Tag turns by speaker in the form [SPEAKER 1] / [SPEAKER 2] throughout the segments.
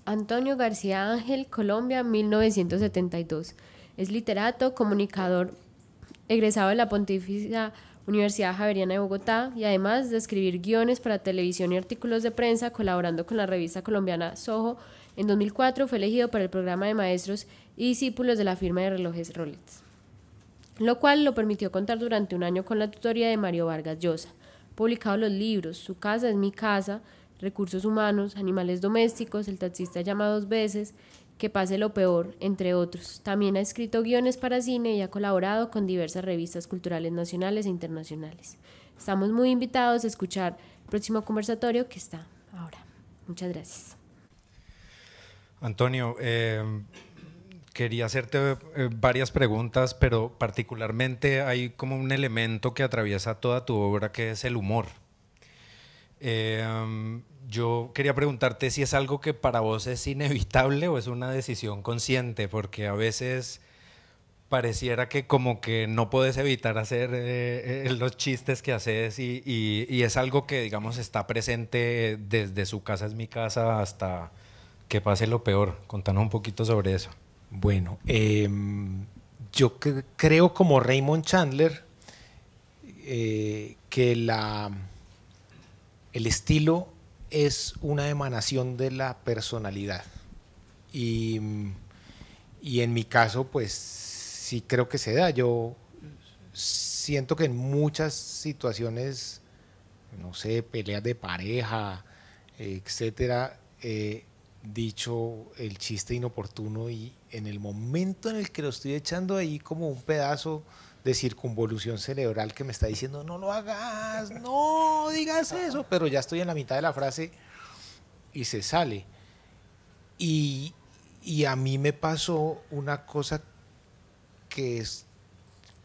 [SPEAKER 1] Antonio García Ángel, Colombia, 1972. Es literato, comunicador, egresado de la Pontificia Universidad Javeriana de Bogotá y además de escribir guiones para televisión y artículos de prensa, colaborando con la revista colombiana Soho. En 2004 fue elegido para el programa de maestros y discípulos de la firma de relojes Rolex, lo cual lo permitió contar durante un año con la tutoría de Mario Vargas Llosa. Ha publicado los libros Su casa es mi casa, Recursos humanos, Animales domésticos, El taxista llama dos veces, Que pase lo peor, entre otros. También ha escrito guiones para cine y ha colaborado con diversas revistas culturales nacionales e internacionales. Estamos muy invitados a escuchar el próximo conversatorio que está ahora. Muchas gracias.
[SPEAKER 2] Antonio, quería hacerte varias preguntas, pero particularmente hay como un elemento que atraviesa toda tu obra, que es el humor. Yo quería preguntarte si es algo que para vos es inevitable o es una decisión consciente, porque a veces pareciera que como que no puedes evitar hacer los chistes que haces y es algo que, digamos, está presente desde Su casa es mi casa hasta Que pase lo peor. Contanos un poquito sobre eso.
[SPEAKER 3] Bueno, yo creo como Raymond Chandler que el estilo es una emanación de la personalidad y en mi caso pues sí creo que se da. Yo siento que en muchas situaciones, no sé, peleas de pareja, etcétera, dicho el chiste inoportuno y en el momento en el que lo estoy echando ahí como un pedazo de circunvolución cerebral que me está diciendo no lo hagas, no digas eso, pero ya estoy en la mitad de la frase y se sale. Y a mí me pasó una cosa que es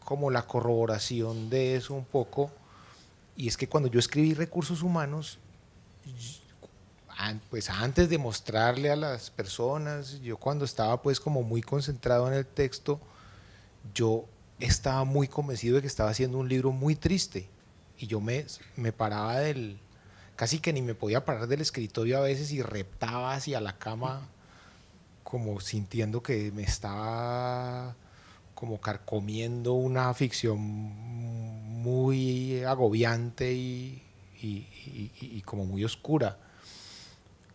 [SPEAKER 3] como la corroboración de eso un poco, y es que cuando yo escribí Recursos Humanos, pues antes de mostrarle a las personas, yo cuando estaba pues como muy concentrado en el texto, yo estaba muy convencido de que estaba haciendo un libro muy triste y yo me paraba casi que ni me podía parar del escritorio a veces y reptaba hacia la cama como sintiendo que me estaba como carcomiendo una ficción muy agobiante y como muy oscura.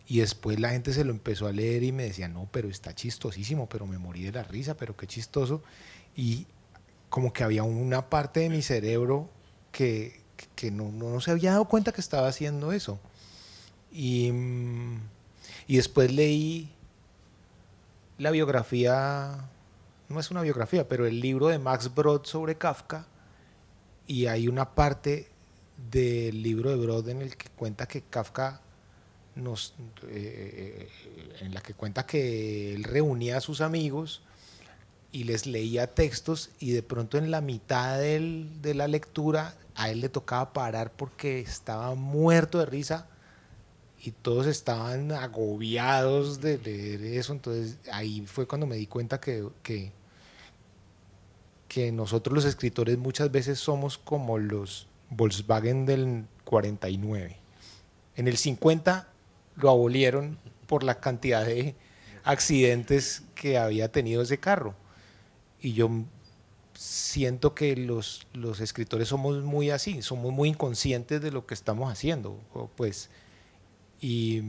[SPEAKER 3] Y después la gente se lo empezó a leer y me decía, no, pero está chistosísimo, pero me morí de la risa, pero qué chistoso. Y como que había una parte de mi cerebro que no se había dado cuenta que estaba haciendo eso. Y después leí la biografía, no es una biografía, pero el libro de Max Brod sobre Kafka, y hay una parte del libro de Brod en el que cuenta que Kafka en la que cuenta que él reunía a sus amigos y les leía textos y de pronto en la mitad de la lectura a él le tocaba parar porque estaba muerto de risa y todos estaban agobiados de leer eso. Entonces ahí fue cuando me di cuenta que nosotros los escritores muchas veces somos como los Volkswagen del 49. En el 50 lo abolieron por la cantidad de accidentes que había tenido ese carro. Y yo siento que los escritores somos muy así, somos muy inconscientes de lo que estamos haciendo, pues, y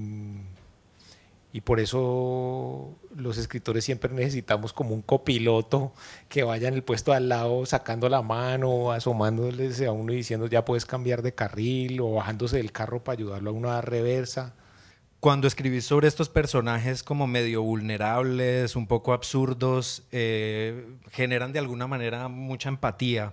[SPEAKER 3] por eso los escritores siempre necesitamos como un copiloto que vaya en el puesto al lado sacando la mano, asomándoles a uno y diciendo ya puedes cambiar de carril, o bajándose del carro para ayudarlo a uno a dar reversa.
[SPEAKER 2] Cuando escribís sobre estos personajes como medio vulnerables, un poco absurdos, generan de alguna manera mucha empatía.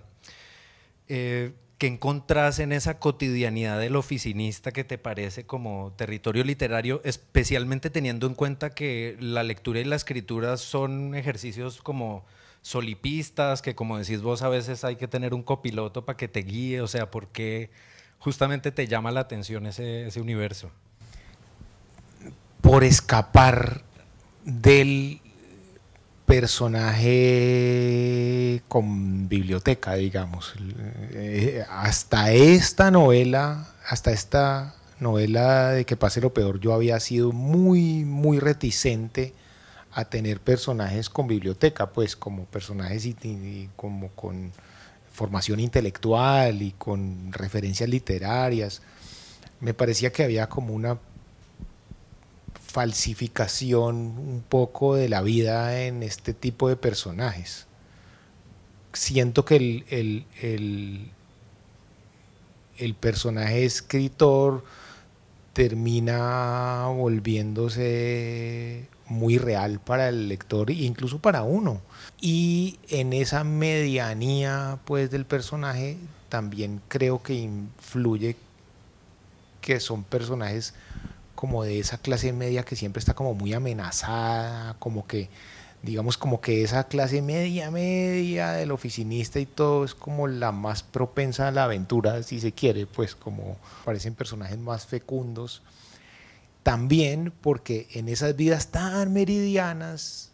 [SPEAKER 2] ¿Qué encontrás en esa cotidianidad del oficinista que te parece como territorio literario, especialmente teniendo en cuenta que la lectura y la escritura son ejercicios como solipistas, que como decís vos a veces hay que tener un copiloto para que te guíe? O sea, ¿por qué justamente te llama la atención ese universo?
[SPEAKER 3] Por escapar del personaje con biblioteca, digamos. Hasta esta novela novela de Que pase lo peor, yo había sido muy, muy reticente a tener personajes con biblioteca, pues como personajes y como con formación intelectual y con referencias literarias. Me parecía que había como una falsificación un poco de la vida en este tipo de personajes. Siento que el personaje escritor termina volviéndose muy real para el lector e incluso para uno. Y en esa medianía pues del personaje también creo que influye que son personajes como de esa clase media que siempre está como muy amenazada, como que digamos como que esa clase media del oficinista y todo es como la más propensa a la aventura, si se quiere, pues como parecen personajes más fecundos. También porque en esas vidas tan meridianas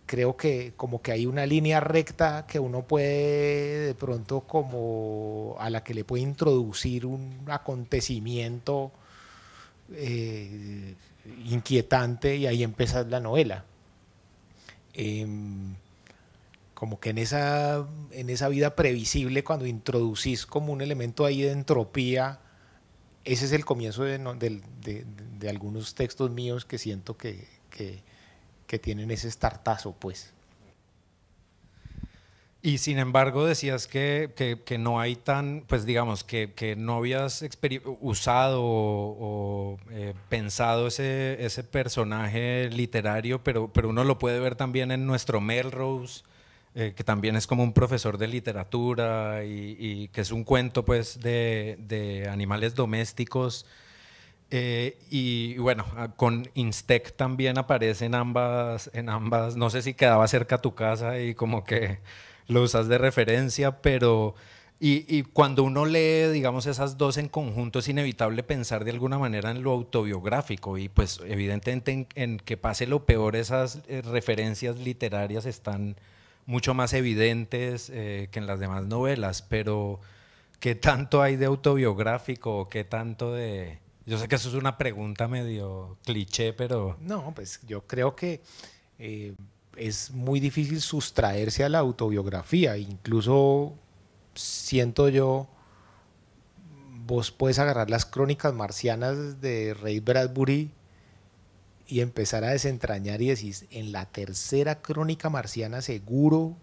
[SPEAKER 3] creo que como que hay una línea recta que uno puede de pronto como a la que le puede introducir un acontecimiento inquietante y ahí empieza la novela. Como que en esa vida previsible, cuando introducís como un elemento ahí de entropía, ese es el comienzo de algunos textos míos que siento que tienen ese startazo, pues.
[SPEAKER 2] Y sin embargo decías que no hay tan, pues digamos, que no habías usado o pensado ese personaje literario, pero uno lo puede ver también en nuestro Melrose, que también es como un profesor de literatura y que es un cuento pues de animales domésticos. Y bueno, con Instec también aparece en ambas, no sé si quedaba cerca a tu casa y como que lo usas de referencia, pero y cuando uno lee, digamos, esas dos en conjunto, es inevitable pensar de alguna manera en lo autobiográfico y pues evidentemente en Que pase lo peor, esas referencias literarias están mucho más evidentes que en las demás novelas, pero ¿qué tanto hay de autobiográfico? ¿Qué tanto de...? Yo sé que eso es una pregunta medio cliché, pero...
[SPEAKER 3] No, pues yo creo que es muy difícil sustraerse a la autobiografía. Incluso siento yo, vos puedes agarrar las crónicas marcianas de Ray Bradbury y empezar a desentrañar y decís, en la tercera crónica marciana seguro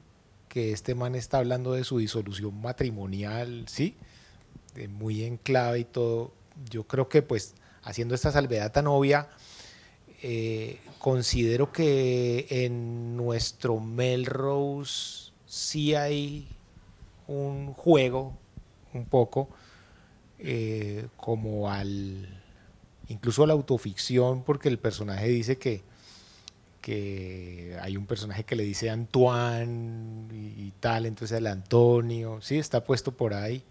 [SPEAKER 3] que este man está hablando de su disolución matrimonial, ¿sí? Muy en clave y todo. Yo creo que pues haciendo esta salvedad tan obvia, considero que en nuestro Melrose sí hay un juego un poco como incluso a la autoficción, porque el personaje dice que hay un personaje que le dice Antoine y tal, entonces el Antonio, sí, está puesto por ahí.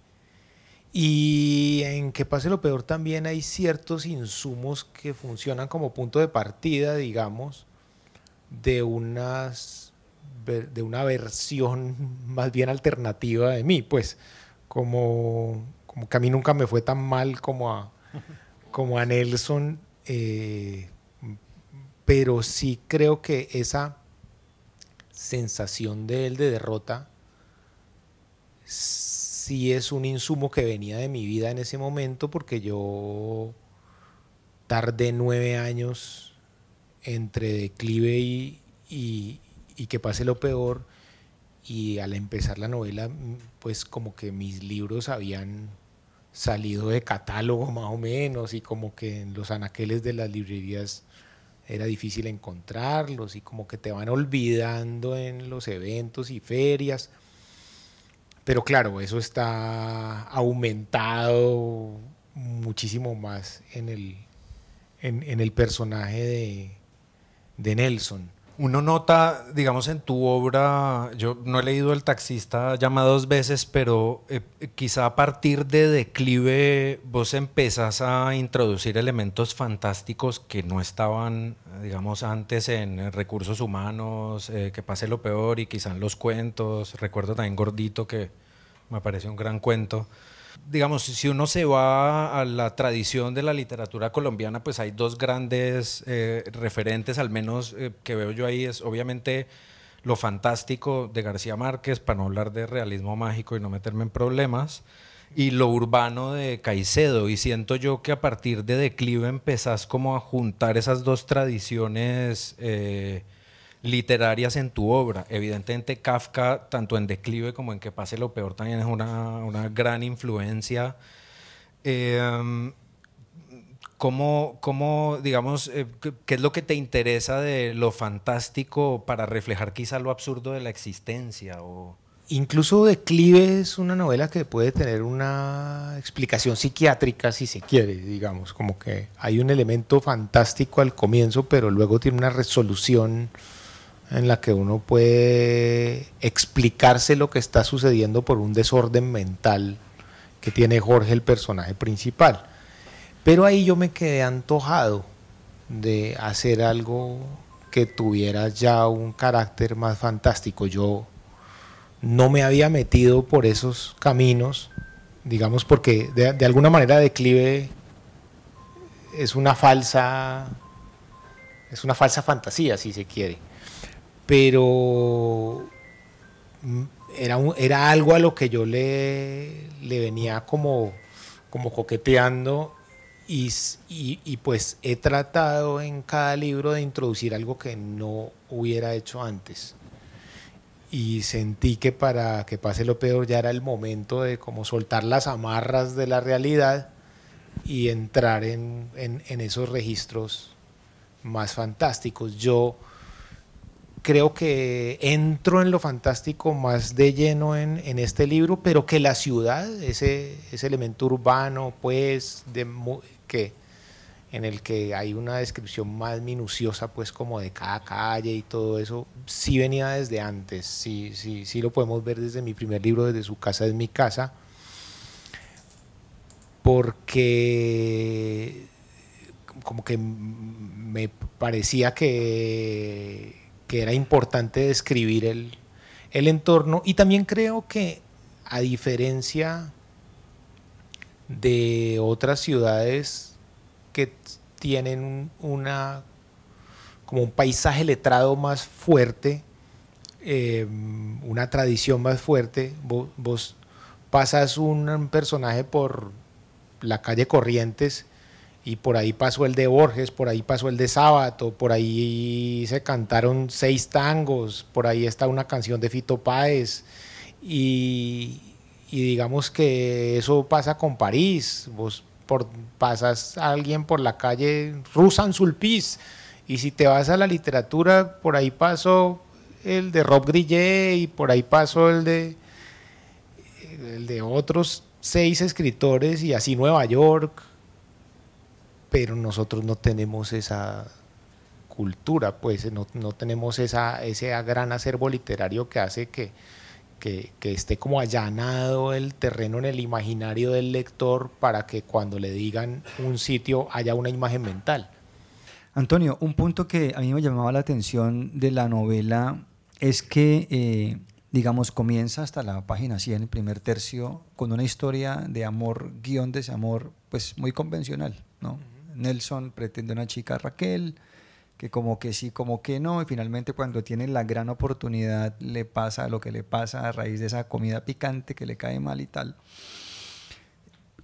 [SPEAKER 3] Y en Que pase lo peor también hay ciertos insumos que funcionan como punto de partida, digamos, de de una versión más bien alternativa de mí, pues como que a mí nunca me fue tan mal como a Nelson, pero sí creo que esa sensación de él de derrota sí es un insumo que venía de mi vida en ese momento, porque yo tardé 9 años entre declive y Que pase lo peor, y al empezar la novela pues como que mis libros habían salido de catálogo más o menos, y como que en los anaqueles de las librerías era difícil encontrarlos, y como que te van olvidando en los eventos y ferias. Pero claro, eso está aumentado muchísimo más en el personaje de Nelson.
[SPEAKER 2] Uno nota, digamos, en tu obra, yo no he leído El taxista, llama 2 veces, pero quizá a partir de Declive vos empezás a introducir elementos fantásticos que no estaban, digamos, antes en Recursos Humanos, Que pase lo peor, y quizá en los cuentos. Recuerdo también Gordito, que me parece un gran cuento. Digamos, si uno se va a la tradición de la literatura colombiana, pues hay dos grandes referentes, al menos que veo yo ahí, es obviamente lo fantástico de García Márquez, para no hablar de realismo mágico y no meterme en problemas, y lo urbano de Caicedo. Y siento yo que a partir de Declive empezás como a juntar esas dos tradiciones literarias en tu obra. Evidentemente Kafka, tanto en Declive como en Que pase lo peor, también es una gran influencia. Eh, digamos, qué es lo que te interesa de lo fantástico para reflejar quizá lo absurdo de la existencia?
[SPEAKER 3] Incluso Declive es una novela que puede tener una explicación psiquiátrica si se quiere, digamos, como que hay un elemento fantástico al comienzo, pero luego tiene una resolución en la que uno puede explicarse lo que está sucediendo por un desorden mental que tiene Jorge, el personaje principal. Pero ahí yo me quedé antojado de hacer algo que tuviera ya un carácter más fantástico. Yo no me había metido por esos caminos, digamos, porque de alguna manera Declive es una falsa fantasía, si se quiere. Pero era algo a lo que yo le venía como coqueteando y pues he tratado en cada libro de introducir algo que no hubiera hecho antes. Y sentí que para Que pase lo peor ya era el momento de como soltar las amarras de la realidad y entrar en esos registros más fantásticos. Yo creo que entro en lo fantástico más de lleno en este libro, pero que la ciudad, ese elemento urbano, pues, en el que hay una descripción más minuciosa, pues, como de cada calle y todo eso, sí venía desde antes, sí lo podemos ver desde mi primer libro, desde Su casa es mi casa, porque como que me parecía que era importante describir el entorno, y también creo que, a diferencia de otras ciudades que tienen como un paisaje letrado más fuerte, una tradición más fuerte, vos pasas un personaje por la calle Corrientes y por ahí pasó el de Borges, por ahí pasó el de Sábato, por ahí se cantaron 6 tangos, por ahí está una canción de Fito Páez, y digamos que eso pasa con París. Vos pasas a alguien por la calle Rusan Sulpice, y si te vas a la literatura, por ahí pasó el de Rob Grillet y por ahí pasó el de otros 6 escritores, y así Nueva York. Pero nosotros no tenemos esa cultura, pues no tenemos ese gran acervo literario que hace que esté como allanado el terreno en el imaginario del lector para que cuando le digan un sitio haya una imagen mental.
[SPEAKER 4] Antonio, un punto que a mí me llamaba la atención de la novela es que, digamos, comienza hasta la página 100, el primer tercio, con una historia de amor, guión de ese amor, pues muy convencional, ¿no? Nelson pretende a una chica, Raquel, que como que sí, como que no, y finalmente cuando tiene la gran oportunidad le pasa lo que le pasa a raíz de esa comida picante que le cae mal y tal.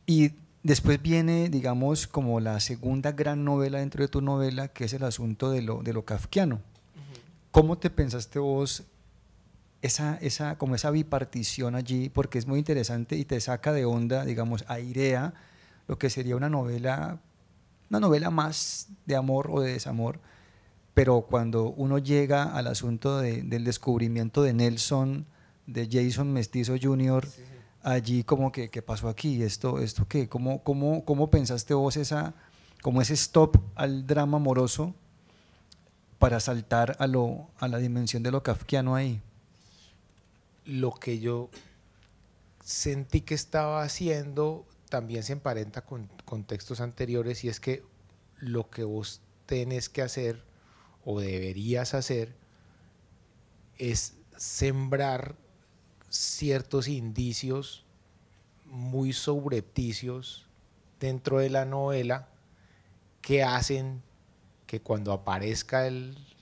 [SPEAKER 4] Y después viene, digamos, como la segunda gran novela dentro de tu novela, que es el asunto de lo kafkiano. ¿Cómo te pensaste vos como esa bipartición allí? Porque es muy interesante y te saca de onda, digamos, airea lo que sería una novela más de amor o de desamor, pero cuando uno llega al asunto del descubrimiento de Nelson, de Jason Mestizo Jr., sí, allí como que ¿qué pasó aquí? ¿Esto qué? ¿Cómo pensaste vos como ese stop al drama amoroso para saltar a la dimensión de lo kafkiano ahí?
[SPEAKER 3] Lo que yo sentí que estaba haciendo también se emparenta con textos anteriores, y es que lo que vos tenés que hacer o deberías hacer es sembrar ciertos indicios muy subrepticios dentro de la novela que hacen que cuando aparezca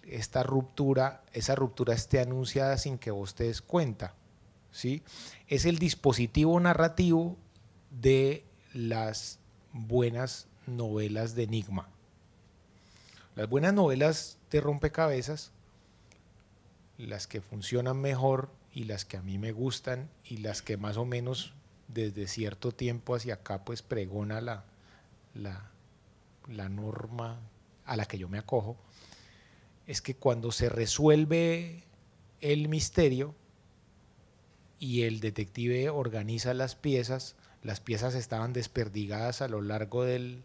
[SPEAKER 3] esta ruptura, esa ruptura esté anunciada sin que vos te des cuenta, ¿sí? Es el dispositivo narrativo de las buenas novelas de enigma. Las buenas novelas de rompecabezas, las que funcionan mejor y las que a mí me gustan y las que más o menos desde cierto tiempo hacia acá pues pregona la norma a la que yo me acojo, es que cuando se resuelve el misterio y el detective organiza las piezas estaban desperdigadas a lo largo del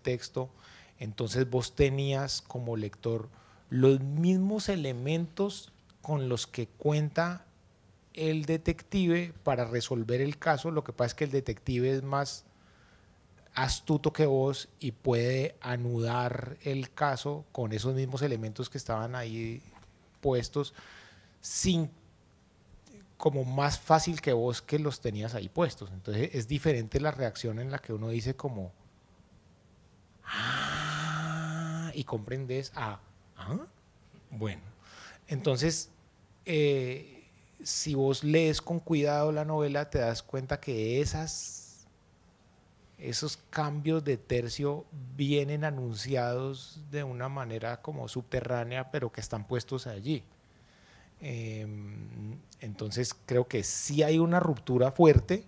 [SPEAKER 3] texto, entonces vos tenías como lector los mismos elementos con los que cuenta el detective para resolver el caso. Lo que pasa es que el detective es más astuto que vos y puede anudar el caso con esos mismos elementos que estaban ahí puestos, como más fácil que vos que los tenías ahí puestos. Entonces es diferente la reacción en la que uno dice como y comprendes bueno, entonces si vos lees con cuidado la novela te das cuenta que esos cambios de tercio vienen anunciados de una manera como subterránea, pero que están puestos allí. Entonces creo que sí hay una ruptura fuerte,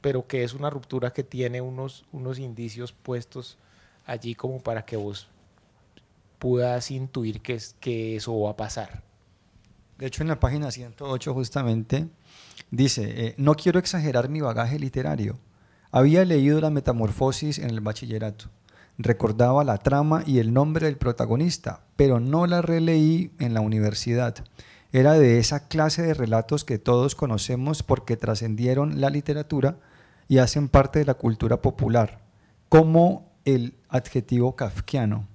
[SPEAKER 3] pero que es una ruptura que tiene unos indicios puestos allí como para que vos puedas intuir que eso va a pasar.
[SPEAKER 4] De hecho, en la página 108 justamente dice, no quiero exagerar mi bagaje literario. Había leído La Metamorfosis en el bachillerato. Recordaba la trama y el nombre del protagonista, pero no la releí en la universidad. Era de esa clase de relatos que todos conocemos porque trascendieron la literatura y hacen parte de la cultura popular, como el adjetivo kafkiano.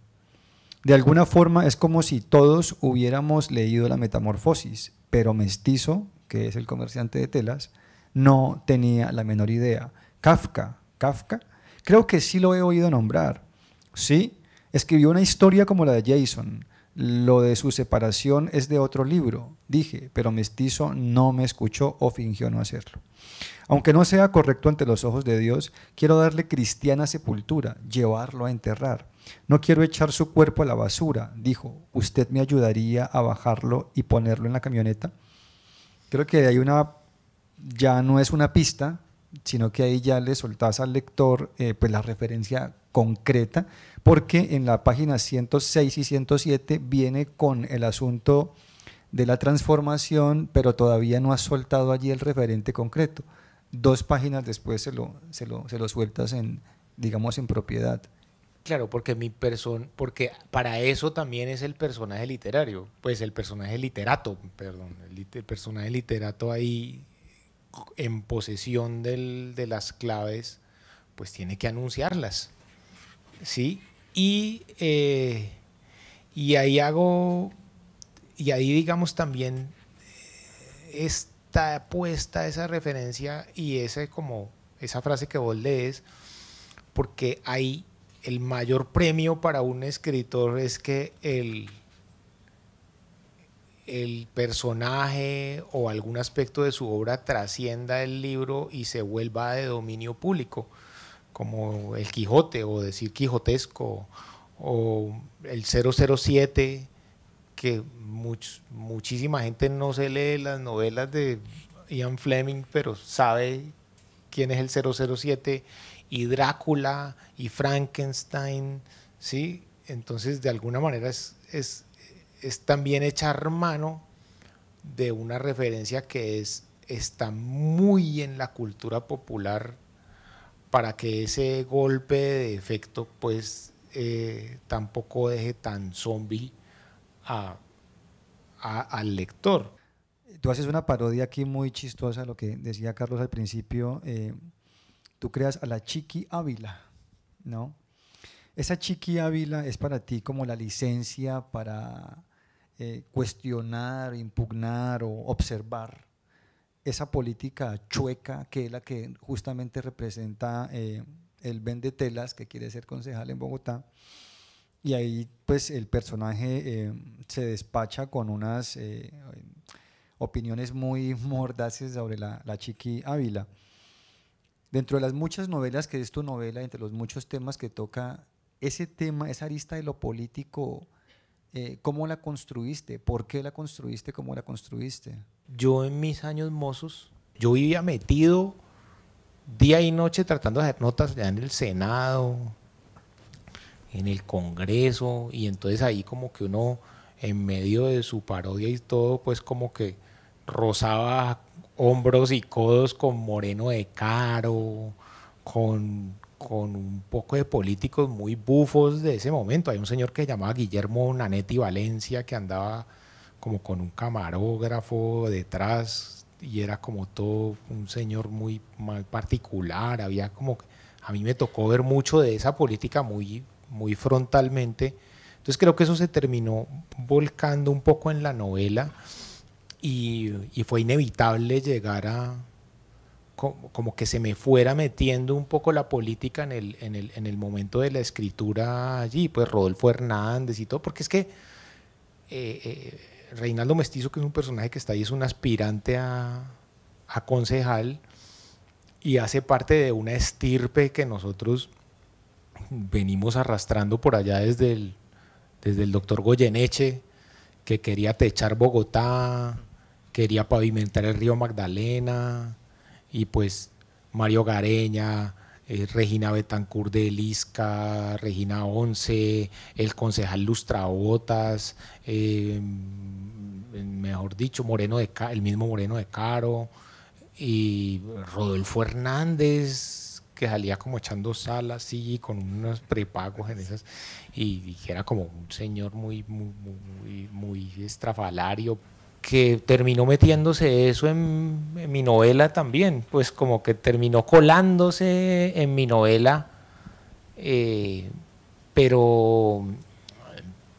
[SPEAKER 4] De alguna forma es como si todos hubiéramos leído La Metamorfosis, pero Mestizo, que es el comerciante de telas, no tenía la menor idea. Kafka, creo que sí lo he oído nombrar. Sí, escribió una historia como la de Jason. Lo de su separación es de otro libro, dije, pero Mestizo no me escuchó o fingió no hacerlo. Aunque no sea correcto ante los ojos de Dios, quiero darle cristiana sepultura, llevarlo a enterrar. No quiero echar su cuerpo a la basura, dijo. ¿Usted me ayudaría a bajarlo y ponerlo en la camioneta? Creo que hay ya no es una pista, sino que ahí ya le soltás al lector pues la referencia concreta, porque en la página 106 y 107 viene con el asunto de la transformación, pero todavía no has soltado allí el referente concreto. 2 páginas después se lo sueltas digamos, en propiedad.
[SPEAKER 3] Claro, porque para eso también es el personaje literario, pues el personaje literato, perdón, el personaje literato ahí en posesión de las claves, pues tiene que anunciarlas, ¿sí? Y ahí digamos también está puesta esa referencia y esa frase que vos lees, porque hay el mayor premio para un escritor es que el personaje o algún aspecto de su obra trascienda el libro y se vuelva de dominio público, como el Quijote o decir quijotesco, o el 007, que muchísima gente no se lee las novelas de Ian Fleming, pero sabe quién es el 007, y Drácula y Frankenstein, ¿sí? Entonces de alguna manera es también echar mano de una referencia que está muy en la cultura popular para que ese golpe de efecto pues tampoco deje tan zombie al lector.
[SPEAKER 4] Tú haces una parodia aquí muy chistosa a lo que decía Carlos al principio. Tú creas a la Chiqui Ávila, ¿no? Esa Chiqui Ávila es para ti como la licencia para cuestionar, impugnar o observar esa política chueca que es la que justamente representa el vendetelas, que quiere ser concejal en Bogotá. Y ahí pues el personaje se despacha con unas opiniones muy mordaces sobre la Chiqui Ávila. Dentro de las muchas novelas que es tu novela, entre los muchos temas que toca, ese tema, esa arista de lo político, ¿cómo la construiste? ¿Por qué la construiste? ¿Cómo la construiste?
[SPEAKER 3] Yo en mis años mozos, yo vivía metido día y noche tratando de hacer notas ya en el Senado, en el Congreso, y entonces ahí como que uno en medio de su parodia y todo, pues como que rozaba hombros y codos con Moreno de Caro, con un poco de políticos muy bufos de ese momento. Hay un señor que se llamaba Guillermo Nanetti Valencia, que andaba como con un camarógrafo detrás y era como todo un señor muy particular. Había como, a mí me tocó ver mucho de esa política muy frontalmente. Entonces creo que eso se terminó volcando un poco en la novela y fue inevitable llegar a como que se me fuera metiendo un poco la política en el momento de la escritura allí, pues Rodolfo Hernández y todo, porque es que Reinaldo Mestizo, que es un personaje que está ahí, es un aspirante a concejal y hace parte de una estirpe que nosotros venimos arrastrando por allá desde el doctor Goyeneche, que quería techar Bogotá, quería pavimentar el río Magdalena, y pues Mario Gareña, Regina Betancourt de Lisca, Regina Once, el concejal Lustrabotas, mejor dicho, el mismo Moreno de Caro, y Rodolfo Hernández, que salía como echando sal así, con unos prepagos en esas, y que era como un señor muy estrafalario, que terminó metiéndose eso en mi novela también, pues como que terminó colándose en mi novela, pero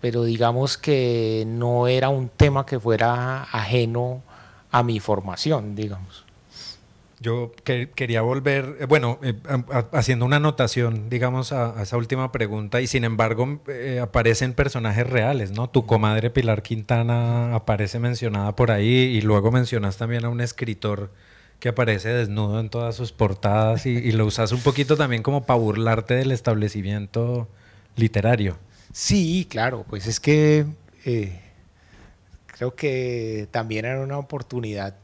[SPEAKER 3] digamos que no era un tema que fuera ajeno a mi formación, digamos.
[SPEAKER 2] Yo quería volver, haciendo una anotación, digamos, a esa última pregunta, y sin embargo aparecen personajes reales, ¿no? Tu comadre Pilar Quintana aparece mencionada por ahí, y luego mencionas también a un escritor que aparece desnudo en todas sus portadas, y lo usas un poquito también como para burlarte del establecimiento literario.
[SPEAKER 3] Sí, claro, pues es que creo que también era una oportunidad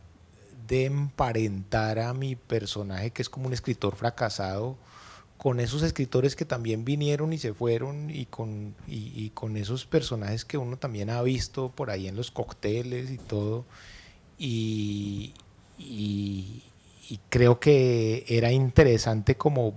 [SPEAKER 3] de emparentar a mi personaje, que es como un escritor fracasado, con esos escritores que también vinieron y se fueron, y con esos personajes que uno también ha visto por ahí en los cócteles y todo, y creo que era interesante como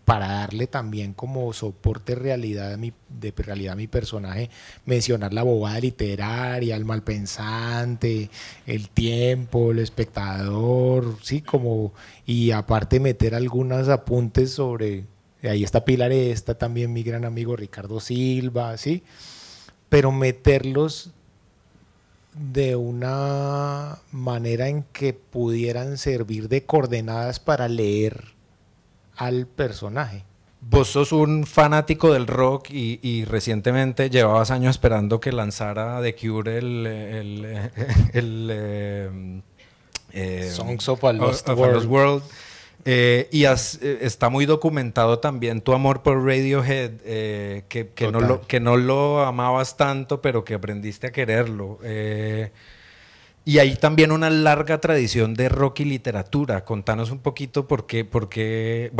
[SPEAKER 3] para darle también como soporte de realidad a mi personaje, mencionar la bobada literaria, el malpensante, el tiempo, el espectador, sí, como, y aparte meter algunos apuntes sobre, ahí está Pilar, está también mi gran amigo Ricardo Silva, sí, pero meterlos de una manera en que pudieran servir de coordenadas para leer al personaje.
[SPEAKER 2] Vos sos un fanático del rock y recientemente llevabas años esperando que lanzara The Cure
[SPEAKER 3] Songs of a Lost World.
[SPEAKER 2] Está muy documentado también tu amor por Radiohead, que no lo amabas tanto, pero que aprendiste a quererlo. Y hay también una larga tradición de rock y literatura. Contanos un poquito porque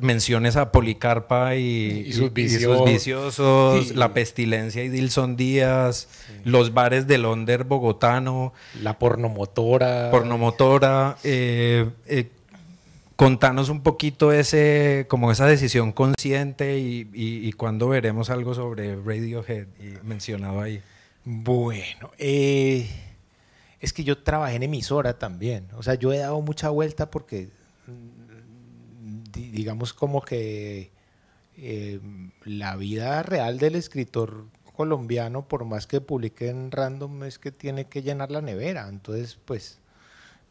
[SPEAKER 2] menciones a Policarpa y sus viciosos, sí. La Pestilencia y Dilson Díaz, sí. Los bares del Onder bogotano.
[SPEAKER 3] La pornomotora.
[SPEAKER 2] Contanos un poquito esa decisión consciente y cuándo veremos algo sobre Radiohead mencionado ahí.
[SPEAKER 3] Bueno, es que yo trabajé en emisora también, o sea, yo he dado mucha vuelta porque digamos como que la vida real del escritor colombiano, por más que publique en Random, es que tiene que llenar la nevera, entonces pues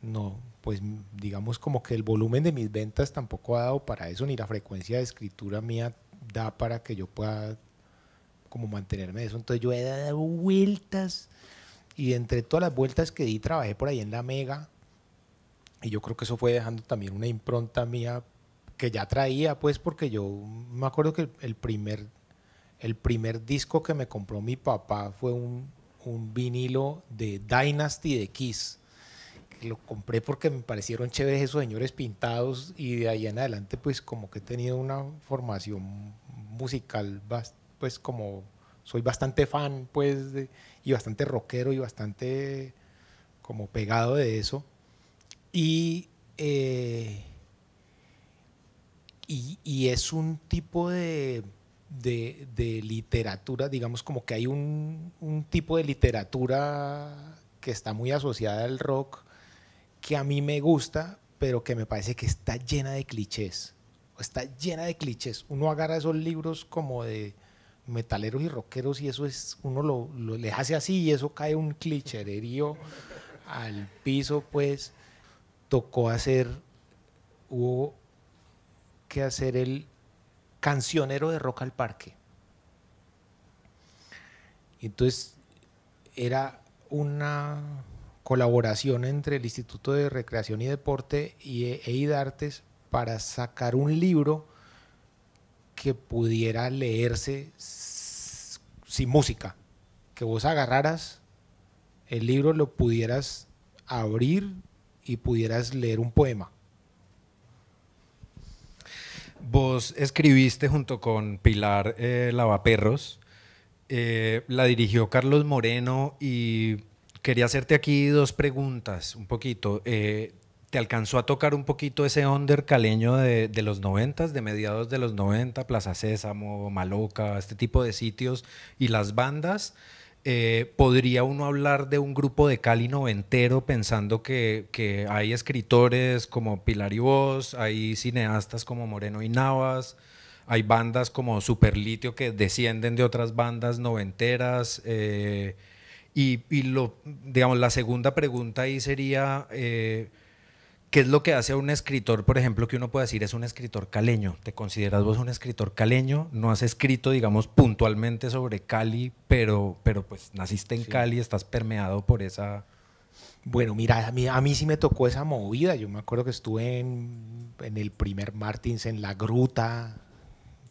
[SPEAKER 3] no, pues digamos como que el volumen de mis ventas tampoco ha dado para eso, ni la frecuencia de escritura mía da para que yo pueda como mantenerme de eso. Entonces yo he dado vueltas y entre todas las vueltas que di trabajé por ahí en la Mega y yo creo que eso fue dejando también una impronta mía que ya traía, pues porque yo me acuerdo que el primer disco que me compró mi papá fue un vinilo de Dynasty de Kiss. Lo compré porque me parecieron chéveres esos señores pintados y de ahí en adelante pues como que he tenido una formación musical pues como soy bastante fan pues y bastante rockero y bastante como pegado de eso y, eh, y es un tipo de literatura, digamos como que hay un tipo de literatura que está muy asociada al rock que a mí me gusta, pero que me parece que está llena de clichés. Está llena de clichés. Uno agarra esos libros como de metaleros y rockeros y eso es, uno les hace así y eso cae un clichererío al piso, pues hubo que hacer el cancionero de Rock al Parque. Entonces era una colaboración entre el Instituto de Recreación y Deporte y EIDARTES para sacar un libro que pudiera leerse sin música, que vos agarraras el libro, lo pudieras abrir y pudieras leer un poema.
[SPEAKER 2] Vos escribiste junto con Pilar Lavaperros, la dirigió Carlos Moreno y quería hacerte aquí dos preguntas, un poquito. ¿Te alcanzó a tocar un poquito ese under caleño de los 90, de mediados de los 90, Plaza Sésamo, Maloca, este tipo de sitios y las bandas? ¿Podría uno hablar de un grupo de Cali noventero pensando que hay escritores como Pilar y vos, hay cineastas como Moreno y Navas, hay bandas como Superlitio que descienden de otras bandas noventeras? Digamos, la segunda pregunta ahí sería, ¿qué es lo que hace a un escritor, por ejemplo, que uno puede decir es un escritor caleño? ¿Te consideras vos un escritor caleño? No has escrito, digamos, puntualmente sobre Cali, pero pues naciste en Cali, estás permeado por esa...
[SPEAKER 3] Bueno, mira, a mí sí me tocó esa movida. Yo me acuerdo que estuve en el primer Martins, en La Gruta,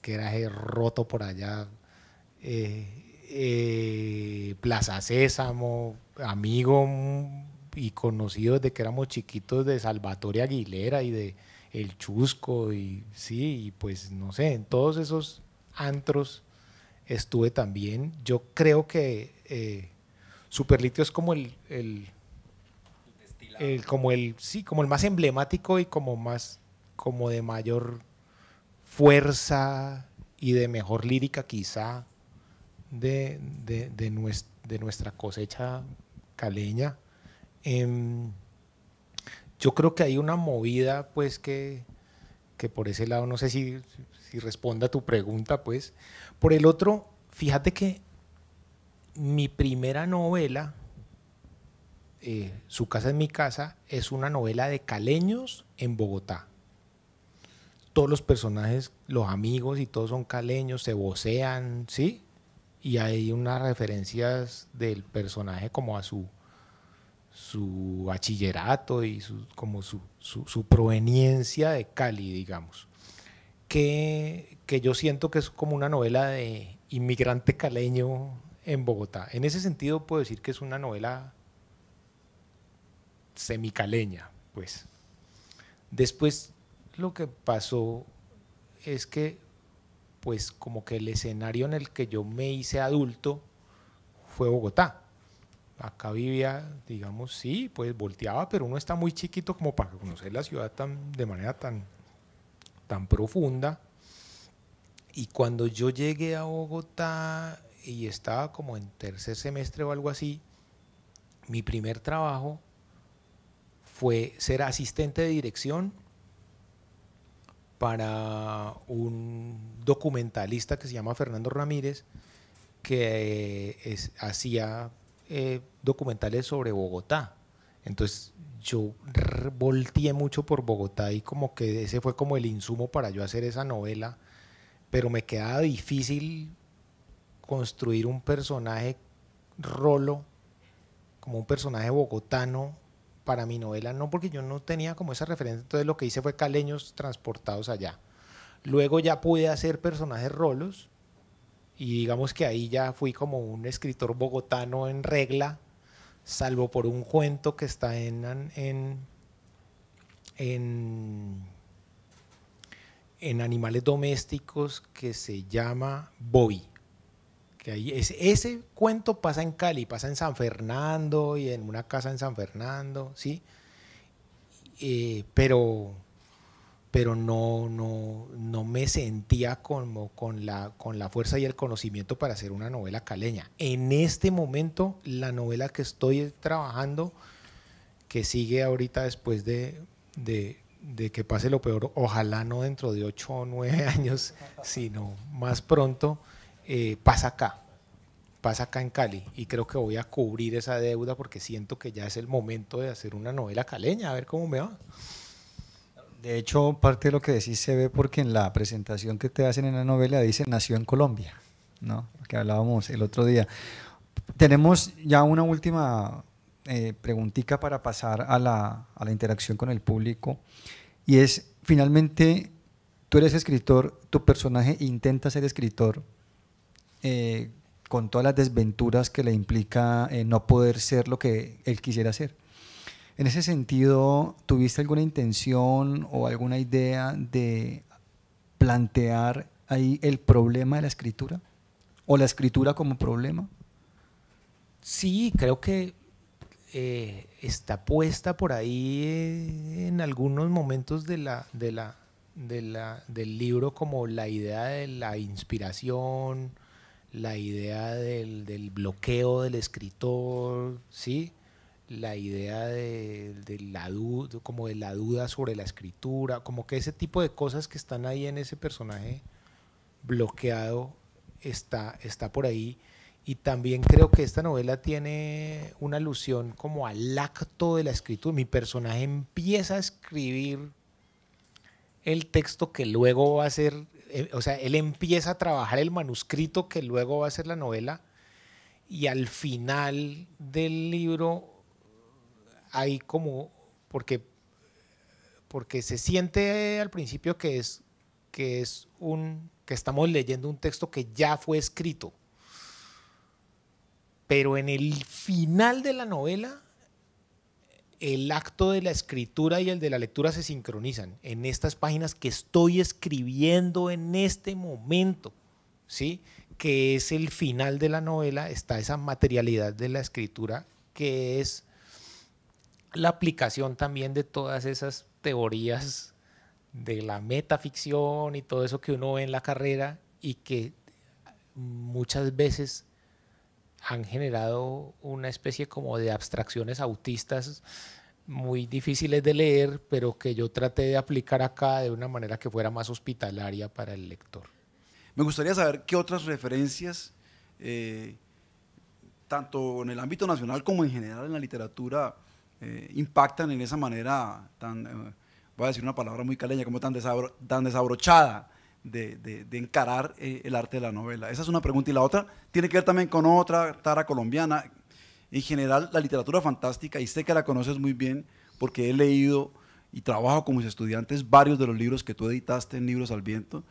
[SPEAKER 3] que era roto por allá. Plaza Sésamo, amigo y conocido desde que éramos chiquitos de Salvatore Aguilera y de El Chusco y sí, y pues no sé, en todos esos antros estuve también. Yo creo que Superlitio es como como el más emblemático y como de mayor fuerza y de mejor lírica quizá de nuestra cosecha caleña. Yo creo que hay una movida pues que por ese lado no sé si responda a tu pregunta pues. Por el otro, fíjate que mi primera novela, Su casa es mi casa, es una novela de caleños en Bogotá. Todos los personajes, los amigos y todos son caleños, se vocean, ¿sí? Y hay unas referencias del personaje como a su bachillerato y como su proveniencia de Cali, digamos. Que yo siento que es como una novela de inmigrante caleño en Bogotá. En ese sentido puedo decir que es una novela semicaleña, pues. Después lo que pasó es que pues como que el escenario en el que yo me hice adulto fue Bogotá. Acá vivía, digamos, sí, pues volteaba, pero uno está muy chiquito como para conocer la ciudad de manera tan profunda. Y cuando yo llegué a Bogotá y estaba como en tercer semestre o algo así, mi primer trabajo fue ser asistente de dirección para un documentalista que se llama Fernando Ramírez, que hacía documentales sobre Bogotá. Entonces yo volteé mucho por Bogotá y como que ese fue como el insumo para yo hacer esa novela, pero me quedaba difícil construir un personaje rolo, como un personaje bogotano para mi novela, no porque yo no tenía como esa referencia, entonces lo que hice fue caleños transportados allá. Luego ya pude hacer personajes rolos y digamos que ahí ya fui como un escritor bogotano en regla, salvo por un cuento que está en Animales Domésticos que se llama Bobby. Que ahí ese cuento pasa en Cali, pasa en San Fernando y en una casa en San Fernando, ¿sí? Pero no me sentía como con la fuerza y el conocimiento para hacer una novela caleña. En este momento, la novela que estoy trabajando, que sigue ahorita después de que pase lo peor, ojalá no dentro de 8 o 9 años, sino más pronto, pasa acá en Cali, y creo que voy a cubrir esa deuda porque siento que ya es el momento de hacer una novela caleña, a ver cómo me va.
[SPEAKER 4] De hecho, parte de lo que decís se ve porque en la presentación que te hacen en la novela dice nació en Colombia, ¿no? Que hablábamos el otro día. Tenemos ya una última preguntita para pasar a la interacción con el público, y es, finalmente, tú eres escritor, tu personaje intenta ser escritor, con todas las desventuras que le implica no poder ser lo que él quisiera ser. En ese sentido, ¿tuviste alguna intención o alguna idea de plantear ahí el problema de la escritura? ¿O la escritura como problema?
[SPEAKER 3] Sí, creo que está puesta por ahí en algunos momentos del libro como la idea de la inspiración, la idea del bloqueo del escritor, ¿sí? La idea de la duda, como de la duda sobre la escritura, como que ese tipo de cosas que están ahí en ese personaje bloqueado está por ahí. Y también creo que esta novela tiene una alusión como al acto de la escritura. Mi personaje empieza a escribir el texto que luego va a ser, o sea, él empieza a trabajar el manuscrito que luego va a ser la novela, y al final del libro hay como, porque se siente al principio que estamos leyendo un texto que ya fue escrito, pero en el final de la novela el acto de la escritura y el de la lectura se sincronizan en estas páginas que estoy escribiendo en este momento, ¿sí? Que es el final de la novela, está esa materialidad de la escritura que es la aplicación también de todas esas teorías de la metaficción y todo eso que uno ve en la carrera y que muchas veces han generado una especie como de abstracciones autistas muy difíciles de leer, pero que yo traté de aplicar acá de una manera que fuera más hospitalaria para el lector.
[SPEAKER 5] Me gustaría saber qué otras referencias, tanto en el ámbito nacional como en general en la literatura, impactan en esa manera tan, voy a decir una palabra muy caleña, como tan desabrochada de encarar el arte de la novela. Esa es una pregunta. Y la otra tiene que ver también con otra tara colombiana. En general, la literatura fantástica, y sé que la conoces muy bien porque he leído y trabajo con mis estudiantes varios de los libros que tú editaste en Libros al Viento,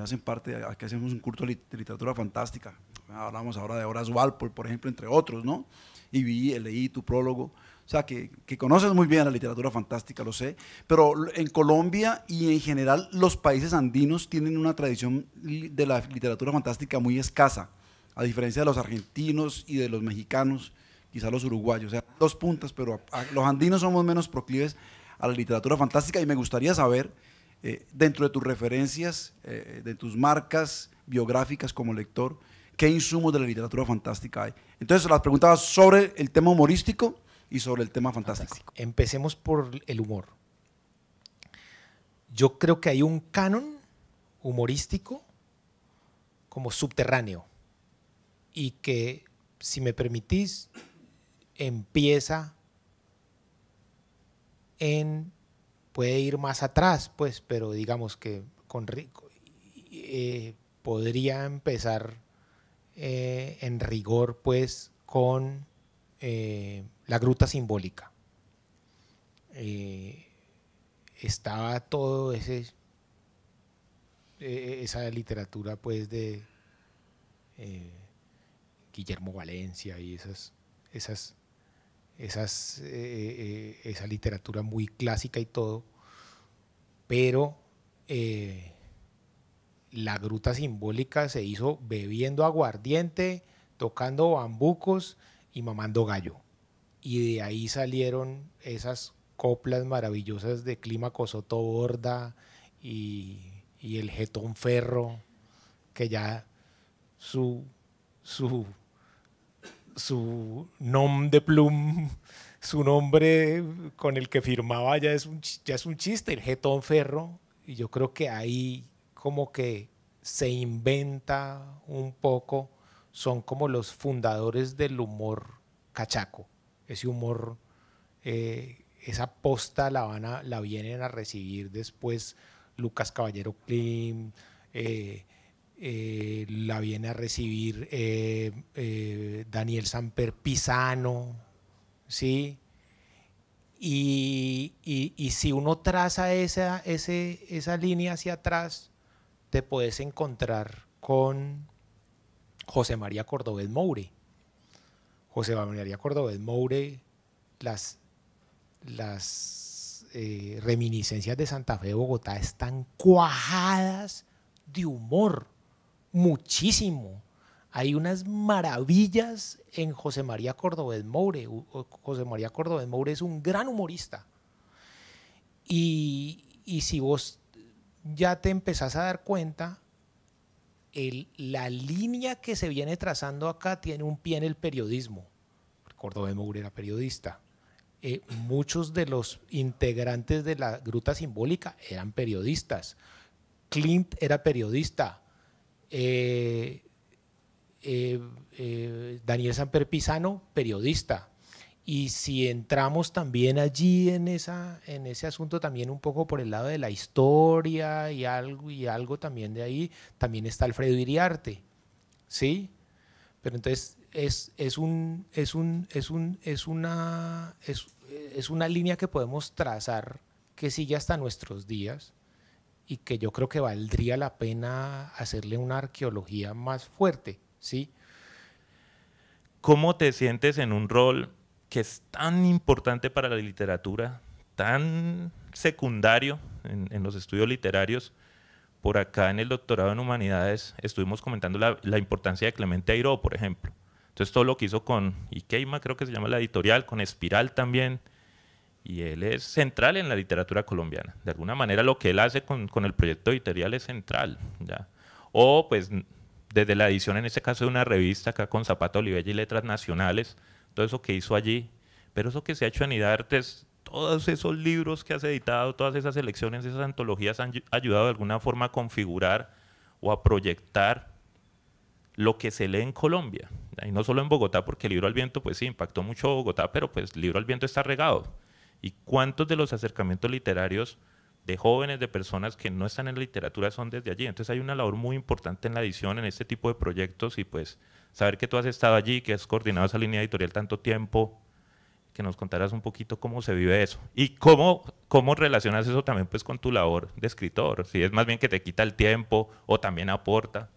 [SPEAKER 5] hacen parte, aquí hacemos un curso de literatura fantástica. Hablamos ahora de Horace Walpole, por ejemplo, entre otros, ¿no? Y leí tu prólogo. O sea, que conoces muy bien la literatura fantástica, lo sé, pero en Colombia y en general los países andinos tienen una tradición de la literatura fantástica muy escasa, a diferencia de los argentinos y de los mexicanos, quizá los uruguayos, o sea, dos puntas, pero los andinos somos menos proclives a la literatura fantástica. Y me gustaría saber, dentro de tus referencias, de tus marcas biográficas como lector, ¿qué insumos de la literatura fantástica hay? Entonces, las preguntaba sobre el tema humorístico y sobre el tema fantástico.
[SPEAKER 3] Empecemos por el humor. Yo creo que hay un canon humorístico como subterráneo y que, si me permitís, empieza puede ir más atrás, pues, pero digamos que podría empezar en rigor, pues, con la gruta simbólica. Estaba todo esa literatura, pues, de Guillermo Valencia y esa literatura muy clásica y todo, pero la gruta simbólica se hizo bebiendo aguardiente, tocando bambucos y mamando gallo. Y de ahí salieron esas coplas maravillosas de Clímaco Soto Borda y el Getón Ferro, que ya su nom de plume, su nombre con el que firmaba ya es un chiste, el Getón Ferro. Y yo creo que ahí como que se inventa un poco, son como los fundadores del humor cachaco. Ese humor, esa posta la vienen a recibir después Lucas Caballero Klim, la viene a recibir Daniel Samper Pisano, ¿sí? Y si uno traza esa línea hacia atrás, te puedes encontrar con José María Cordovez Moure. José María Cordovez Moure, las reminiscencias de Santa Fe de Bogotá están cuajadas de humor, muchísimo. Hay unas maravillas en José María Cordovez Moure. José María Cordovez Moure es un gran humorista. Y si vos ya te empezás a dar cuenta, la línea que se viene trazando acá tiene un pie en el periodismo. Cordovez Moure era periodista. Muchos de los integrantes de la gruta simbólica eran periodistas. Klimt era periodista. Daniel Samper Pisano, periodista. Y si entramos también allí en ese asunto, también un poco por el lado de la historia y algo también de ahí, también está Alfredo Iriarte, ¿sí? Pero entonces es una línea que podemos trazar que sigue hasta nuestros días y que yo creo que valdría la pena hacerle una arqueología más fuerte, ¿sí?
[SPEAKER 6] ¿Cómo te sientes en un rol que es tan importante para la literatura, tan secundario en los estudios literarios? Por acá en el doctorado en Humanidades estuvimos comentando la importancia de Clemente Airó, por ejemplo. Entonces todo lo que hizo con Ikeima, creo que se llama la editorial, con Espiral también, y él es central en la literatura colombiana. De alguna manera lo que él hace con el proyecto editorial es central, ¿ya? O pues desde la edición, en este caso de una revista, acá con Zapata, Olivella y Letras Nacionales, todo eso que hizo allí, pero eso que se ha hecho en IDARTES, todos esos libros que has editado, todas esas selecciones, esas antologías han ayudado de alguna forma a configurar o a proyectar lo que se lee en Colombia. Y no solo en Bogotá, porque el Libro al Viento, pues sí, impactó mucho a Bogotá, pero pues el Libro al Viento está regado. ¿Y cuántos de los acercamientos literarios de jóvenes, de personas que no están en la literatura son desde allí? Entonces hay una labor muy importante en la edición, en este tipo de proyectos, y pues saber que tú has estado allí, que has coordinado esa línea editorial tanto tiempo, que nos contaras un poquito cómo se vive eso y cómo relacionas eso también pues con tu labor de escritor, si es más bien que te quita el tiempo o también aporta.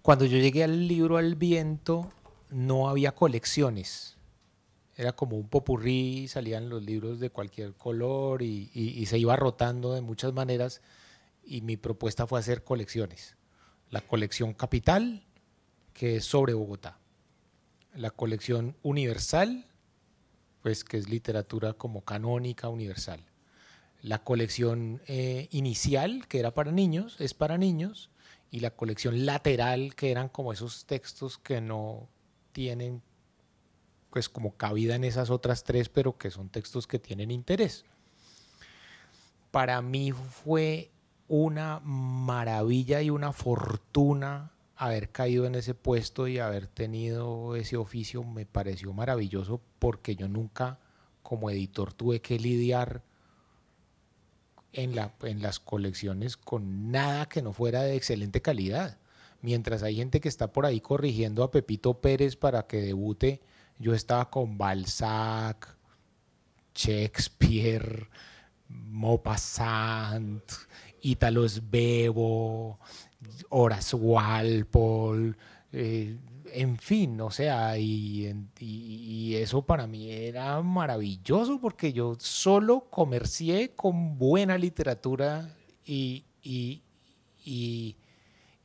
[SPEAKER 3] Cuando yo llegué al Libro al Viento no había colecciones, era como un popurrí, salían los libros de cualquier color y se iba rotando de muchas maneras, y mi propuesta fue hacer colecciones. La colección Capital, que es sobre Bogotá, la colección Universal, pues que es literatura como canónica universal, la colección inicial, que era para niños, es para niños, y la colección lateral, que eran como esos textos que no tienen pues como cabida en esas otras tres, pero que son textos que tienen interés. Para mí fue una maravilla y una fortuna haber caído en ese puesto y haber tenido ese oficio. Me pareció maravilloso porque yo nunca como editor tuve que lidiar en las colecciones con nada que no fuera de excelente calidad. Mientras hay gente que está por ahí corrigiendo a Pepito Pérez para que debute, yo estaba con Balzac, Shakespeare, Maupassant, Italo Svevo, Horace Walpole, en fin, o sea, y eso para mí era maravilloso porque yo solo comercié con buena literatura y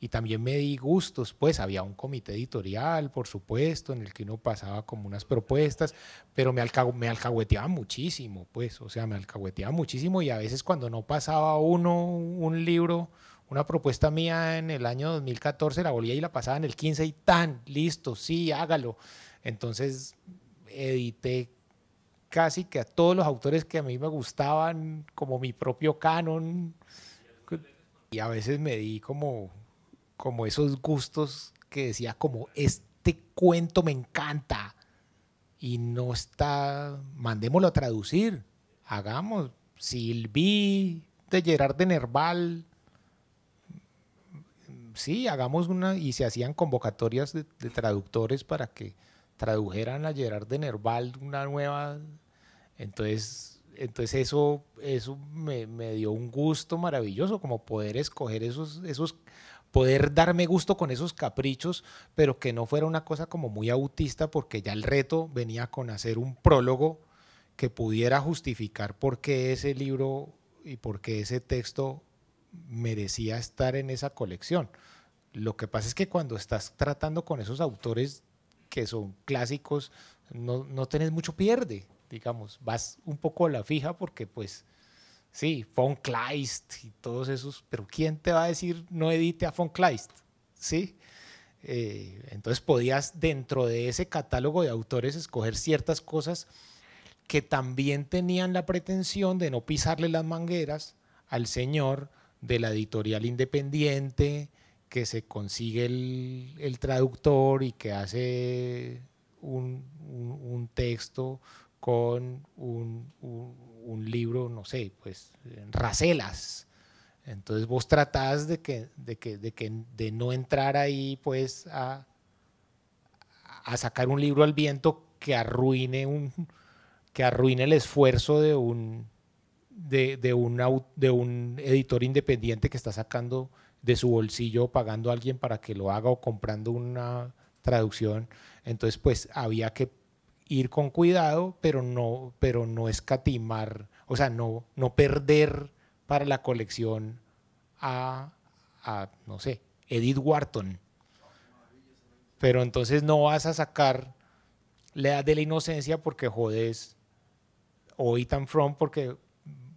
[SPEAKER 3] también me di gustos, pues había un comité editorial, por supuesto, en el que uno pasaba como unas propuestas, pero me alcahueteaba muchísimo, pues, o sea, me alcahueteaba muchísimo y a veces cuando no pasaba uno un libro, una propuesta mía en el año 2014, la volvía y la pasaba en el 15 y tan, listo, sí, hágalo. Entonces edité casi que a todos los autores que a mí me gustaban, como mi propio canon, y a veces me di como esos gustos que decía como este cuento me encanta y no está, mandémoslo a traducir, hagamos Sylvie de Gerard de Nerval, sí, hagamos una, y se hacían convocatorias de traductores para que tradujeran a Gerard de Nerval una nueva, entonces eso me dio un gusto maravilloso, como poder escoger poder darme gusto con esos caprichos, pero que no fuera una cosa como muy autista, porque ya el reto venía con hacer un prólogo que pudiera justificar por qué ese libro y por qué ese texto merecía estar en esa colección. Lo que pasa es que cuando estás tratando con esos autores que son clásicos, no tenés mucho pierde, digamos, vas un poco a la fija porque pues sí, von Kleist y todos esos, pero ¿quién te va a decir no edite a von Kleist? ¿Sí? Entonces podías dentro de ese catálogo de autores escoger ciertas cosas que también tenían la pretensión de no pisarle las mangueras al señor de la editorial independiente que se consigue el traductor y que hace un texto con un libro, no sé, pues racelas. Entonces vos tratás de no entrar ahí pues a sacar un libro al viento que arruine el esfuerzo de un editor independiente que está sacando de su bolsillo, pagando a alguien para que lo haga o comprando una traducción. Entonces pues había que ir con cuidado, pero no escatimar, o sea, no perder para la colección a no sé, Edith Wharton. Pero entonces no vas a sacar La Edad de la Inocencia porque jodes, o Ethan Frome porque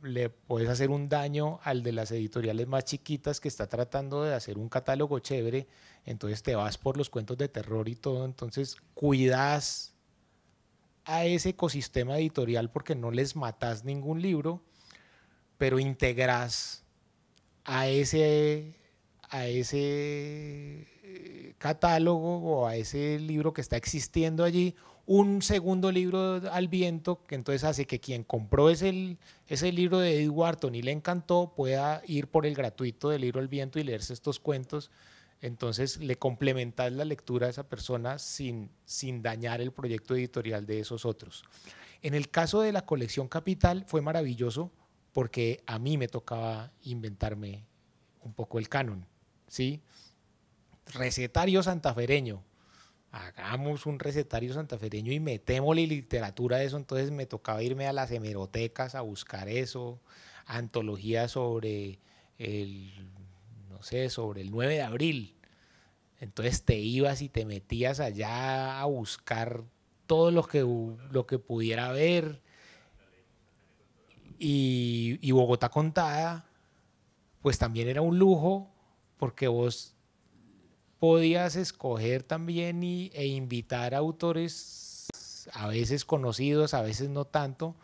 [SPEAKER 3] le puedes hacer un daño al de las editoriales más chiquitas que está tratando de hacer un catálogo chévere, entonces te vas por los cuentos de terror y todo, entonces cuidas a ese ecosistema editorial porque no les matas ningún libro, pero integras a ese catálogo o a ese libro que está existiendo allí un segundo libro al viento, que entonces hace que quien compró ese libro de Edith Wharton y le encantó pueda ir por el gratuito del libro al viento y leerse estos cuentos. Entonces le complementas la lectura a esa persona sin dañar el proyecto editorial de esos otros. En el caso de la colección Capital fue maravilloso porque a mí me tocaba inventarme un poco el canon, ¿sí? Recetario santafereño. Hagamos un recetario santafereño y metémosle literatura a eso. Entonces me tocaba irme a las hemerotecas a buscar eso, antologías sobre sobre el 9 de abril. Entonces te ibas y te metías allá a buscar todo lo que pudiera haber. Y Bogotá Contada, pues también era un lujo porque vos podías escoger también e invitar a autores a veces conocidos, a veces no tanto,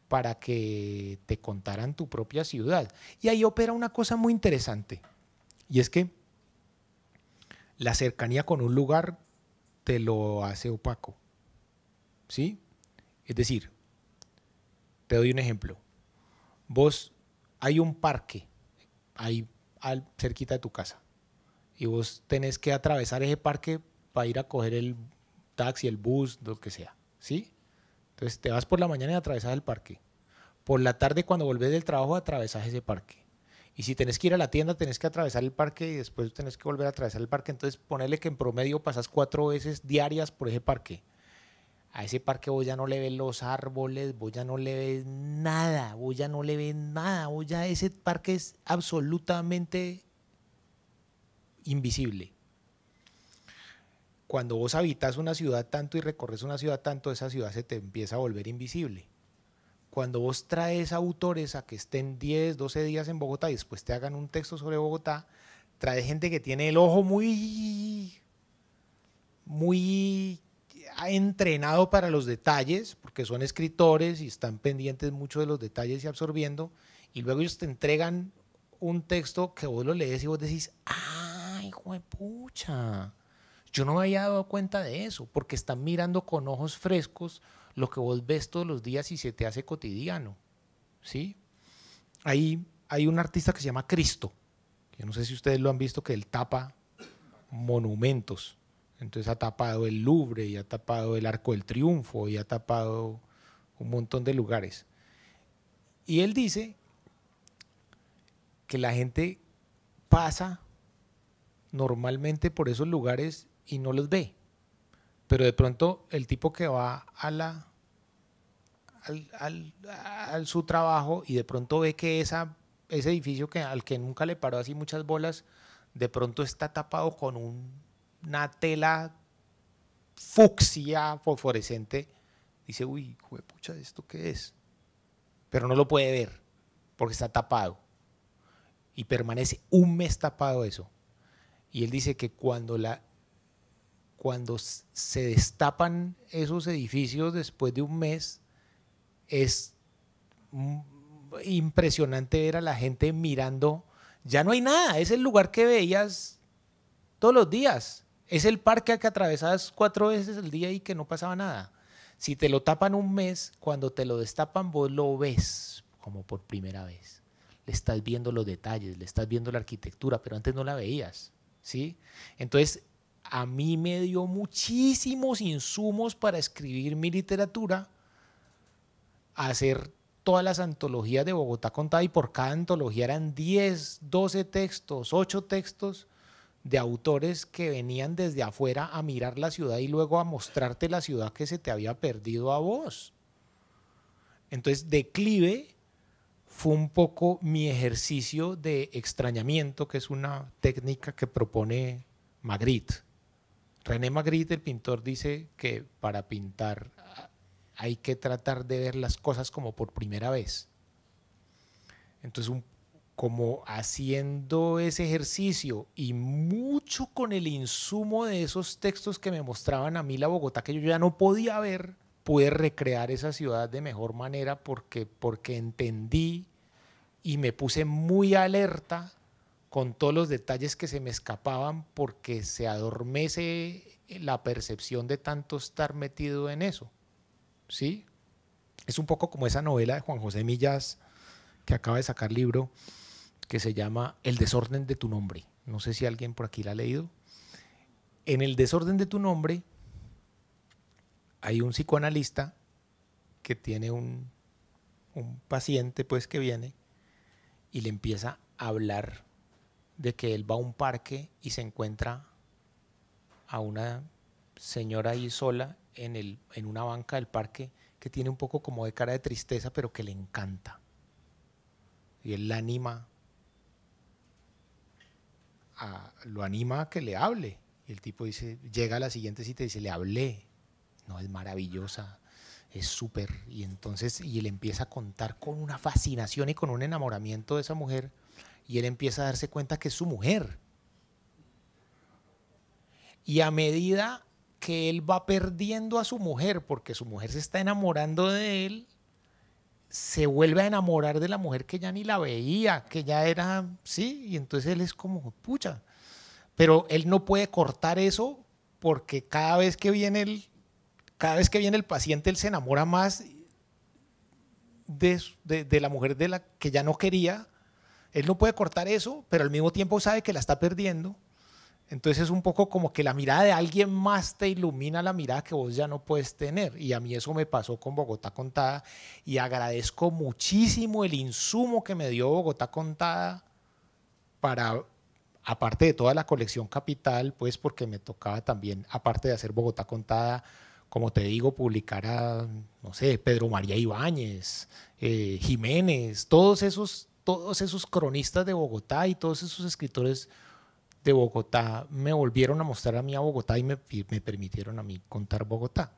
[SPEAKER 3] para que te contaran tu propia ciudad. Y ahí opera una cosa muy interesante, y es que la cercanía con un lugar te lo hace opaco, ¿sí? Es decir, te doy un ejemplo. Vos hay un parque ahí cerquita de tu casa y vos tenés que atravesar ese parque para ir a coger el taxi, el bus, lo que sea, ¿sí? Entonces te vas por la mañana y atravesas el parque. Por la tarde cuando volvés del trabajo atravesas ese parque. Y si tenés que ir a la tienda tenés que atravesar el parque y después tenés que volver a atravesar el parque. Entonces ponele que en promedio pasas 4 veces diarias por ese parque. A ese parque vos ya no le ves los árboles, vos ya no le ves nada, vos ya no le ves nada, vos ya ese parque es absolutamente invisible. Cuando vos habitas una ciudad tanto y recorres una ciudad tanto, esa ciudad se te empieza a volver invisible. Cuando vos traes autores a que estén 10, 12 días en Bogotá y después te hagan un texto sobre Bogotá, traes gente que tiene el ojo muy entrenado para los detalles, porque son escritores y están pendientes mucho de los detalles y absorbiendo, y luego ellos te entregan un texto que vos lo lees y vos decís, ¡ay, juepucha! Yo no me había dado cuenta de eso, porque están mirando con ojos frescos lo que vos ves todos los días y se te hace cotidiano, ¿sí? Hay un artista que se llama Cristo, que no sé si ustedes lo han visto, que él tapa monumentos. Entonces ha tapado el Louvre y ha tapado el Arco del Triunfo y ha tapado un montón de lugares. Y él dice que la gente pasa normalmente por esos lugares y no los ve. Pero de pronto el tipo que va a su trabajo y de pronto ve que ese edificio al que nunca le paró así muchas bolas, de pronto está tapado con una tela fucsia fosforescente, dice, uy, juepucha, ¿esto qué es? Pero no lo puede ver porque está tapado y permanece un mes tapado eso. Y él dice que cuando se destapan esos edificios después de un mes, es impresionante ver a la gente mirando, ya no hay nada, es el lugar que veías todos los días, es el parque al que atravesabas 4 veces al día y que no pasaba nada. Si te lo tapan un mes, cuando te lo destapan vos lo ves como por primera vez, le estás viendo los detalles, le estás viendo la arquitectura, pero antes no la veías, ¿sí? Entonces a mí me dio muchísimos insumos para escribir mi literatura, hacer todas las antologías de Bogotá contada, y por cada antología eran 10, 12 textos, 8 textos de autores que venían desde afuera a mirar la ciudad y luego a mostrarte la ciudad que se te había perdido a vos. Entonces, Declive fue un poco mi ejercicio de extrañamiento, que es una técnica que propone Magritte. René Magritte, el pintor, dice que para pintar hay que tratar de ver las cosas como por primera vez. Entonces, como haciendo ese ejercicio y mucho con el insumo de esos textos que me mostraban a mí la Bogotá que yo ya no podía ver, pude recrear esa ciudad de mejor manera porque entendí y me puse muy alerta con todos los detalles que se me escapaban, porque se adormece la percepción de tanto estar metido en eso, ¿sí? Es un poco como esa novela de Juan José Millás, que acaba de sacar libro, que se llama El desorden de tu nombre. No sé si alguien por aquí la ha leído. En El desorden de tu nombre hay un psicoanalista que tiene un paciente pues que viene y le empieza a hablar de que él va a un parque y se encuentra a una señora ahí sola en una banca del parque, que tiene un poco como de cara de tristeza, pero que le encanta. Y él la anima, lo anima a que le hable. Y el tipo dice, llega a la siguiente cita y dice, le hablé. No, es maravillosa, es súper. Y entonces, y él empieza a contar con una fascinación y con un enamoramiento de esa mujer. Y él empieza a darse cuenta que es su mujer. Y a medida que él va perdiendo a su mujer, porque su mujer se está enamorando de él, se vuelve a enamorar de la mujer que ya ni la veía, que ya era, sí, y entonces él es como, pucha. Pero él no puede cortar eso, porque cada vez que viene el paciente, él se enamora más de la mujer de la que ya no quería, Él no puede cortar eso, pero al mismo tiempo sabe que la está perdiendo. Entonces es un poco como que la mirada de alguien más te ilumina la mirada que vos ya no puedes tener. Y a mí eso me pasó con Bogotá Contada y agradezco muchísimo el insumo que me dio Bogotá Contada para, aparte de toda la colección Capital, pues porque me tocaba también, aparte de hacer Bogotá Contada, como te digo, publicar a, no sé, Pedro María Ibáñez, Jiménez, todos esos cronistas de Bogotá y todos esos escritores de Bogotá me volvieron a mostrar a mí a Bogotá y me permitieron a mí contar Bogotá.